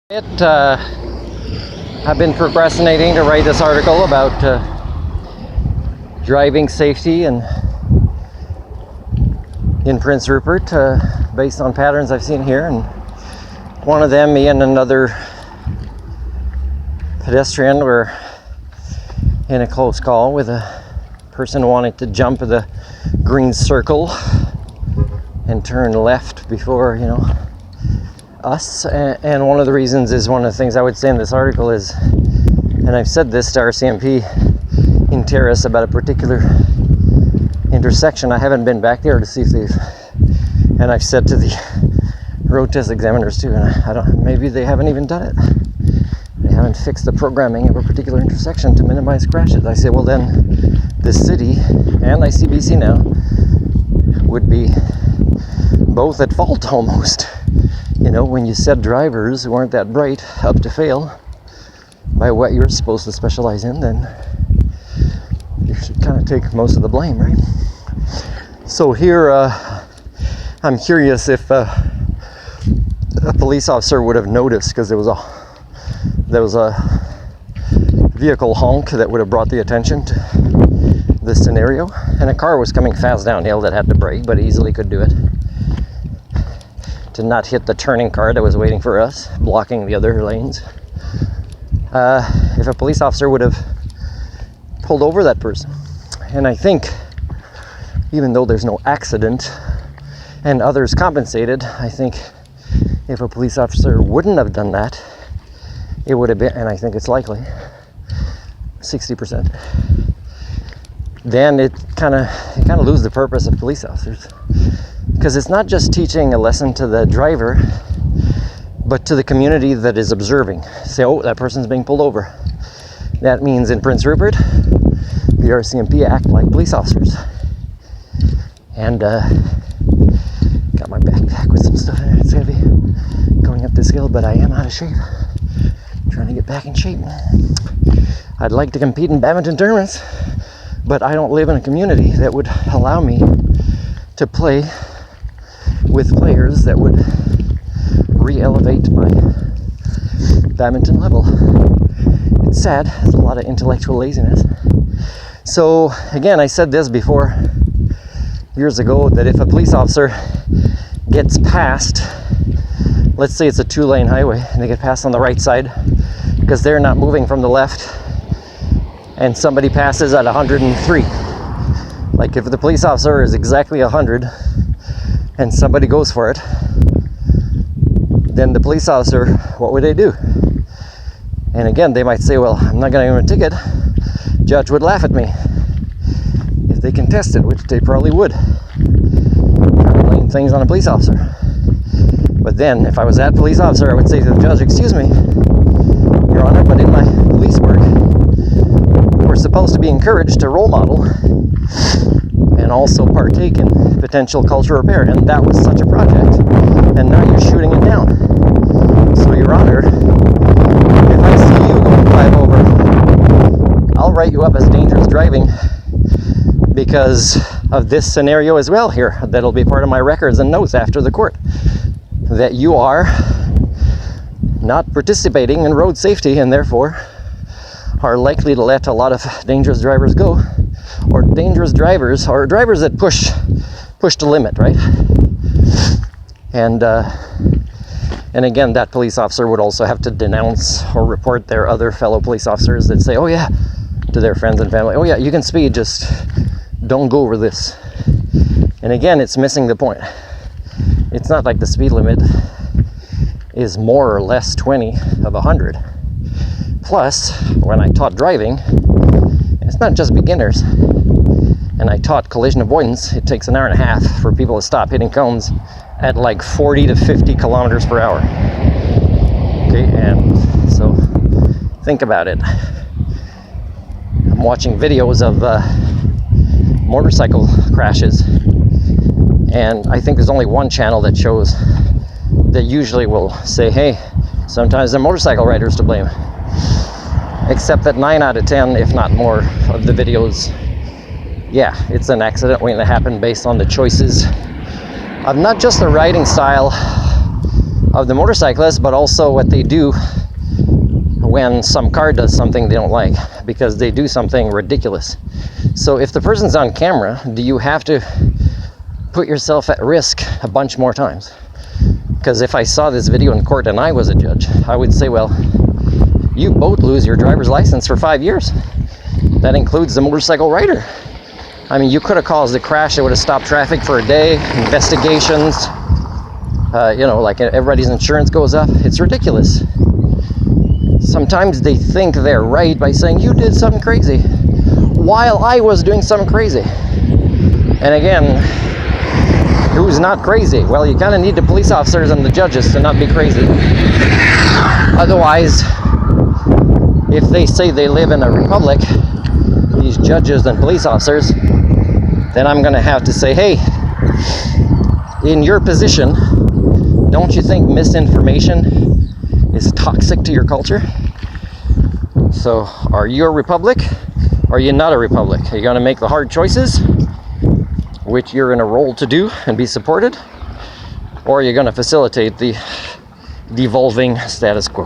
I've been procrastinating to write this article about driving safety in Prince Rupert, based on patterns I've seen here. And one of them, me and another pedestrian were in a close call with a person wanting to jump the green circle and turn left before, us. And one of the reasons is, one of the things I would say in this article is, and I've said this to RCMP in Terrace about a particular intersection. I haven't been back there to see if they've, and I've said to the road test examiners too, and maybe they haven't even done it. They haven't fixed the programming of a particular intersection to minimize crashes. I say, well, then the city and ICBC now would be both at fault almost. When you said drivers who weren't that bright up to fail by what you're supposed to specialize in, then you should kind of take most of the blame, right? So here, I'm curious if a police officer would have noticed, because there was a vehicle honk that would have brought the attention to this scenario, and a car was coming fast downhill that had to brake, but easily could do it to not hit the turning car that was waiting for us, blocking the other lanes. If a police officer would have pulled over that person. And I think, even though there's no accident and others compensated, I think if a police officer wouldn't have done that, it would have been, and I think it's likely, 60%. Then it kind of loses the purpose of police officers. Because it's not just teaching a lesson to the driver, but to the community that is observing. Say, oh, that person's being pulled over. That means in Prince Rupert, the RCMP act like police officers. And got my backpack with some stuff in it. It's gonna be going up this hill, but I am out of shape. Trying to get back in shape. I'd like to compete in badminton tournaments, but I don't live in a community that would allow me to play with players that would re-elevate my badminton level. It's sad. There's a lot of intellectual laziness. So again, I said this before years ago, that if a police officer gets past, let's say it's a 2-lane highway, and they get past on the right side because they're not moving from the left, and somebody passes at 103. Like if the police officer is exactly 100 and somebody goes for it, then the police officer, what would they do? And again, they might say, well, I'm not going to give him a ticket. Judge would laugh at me if they contested, which they probably would. Blame things on a police officer. But then, if I was that police officer, I would say to the judge, excuse me, Your Honor, but in my police work, we're supposed to be encouraged to role model and also partake in potential cultural repair, and that was such a project, and now you're shooting it down. So, Your Honor, if I see you going 5 over, I'll write you up as dangerous driving because of this scenario as well here. That'll be part of my records and notes after the court, that you are not participating in road safety and therefore are likely to let a lot of dangerous drivers go, or dangerous drivers, or drivers that push the limit, right? And again, that police officer would also have to denounce or report their other fellow police officers that say, oh yeah, to their friends and family, oh yeah, you can speed, just don't go over this. And again, it's missing the point. It's not like the speed limit is more or less 20 of 100. Plus, when I taught driving, it's not just beginners, and I taught collision avoidance, it takes an hour and a half for people to stop hitting cones at like 40 to 50 kilometers per hour. Okay, and so think about it. I'm watching videos of motorcycle crashes, and I think there's only one channel that shows, that usually will say, hey, sometimes the motorcycle rider's to blame. Except that 9 out of 10, if not more, of the videos, yeah, it's an accident waiting to happen based on the choices of not just the riding style of the motorcyclists, but also what they do when some car does something they don't like because they do something ridiculous. So if the person's on camera, do you have to put yourself at risk a bunch more times? Because if I saw this video in court and I was a judge, I would say, well, you both lose your driver's license for 5 years. That includes the motorcycle rider. I mean, you could have caused a crash. It would have stopped traffic for a day, investigations, like everybody's insurance goes up. It's ridiculous. Sometimes they think they're right by saying, you did something crazy, while I was doing something crazy. And again, who's not crazy? Well, you kind of need the police officers and the judges to not be crazy. Otherwise, if they say they live in a republic, these judges and police officers, then I'm going to have to say, hey, in your position, don't you think misinformation is toxic to your culture? So, are you a republic? Or are you not a republic? Are you going to make the hard choices, which you're in a role to do and be supported? Or are you going to facilitate the devolving status quo?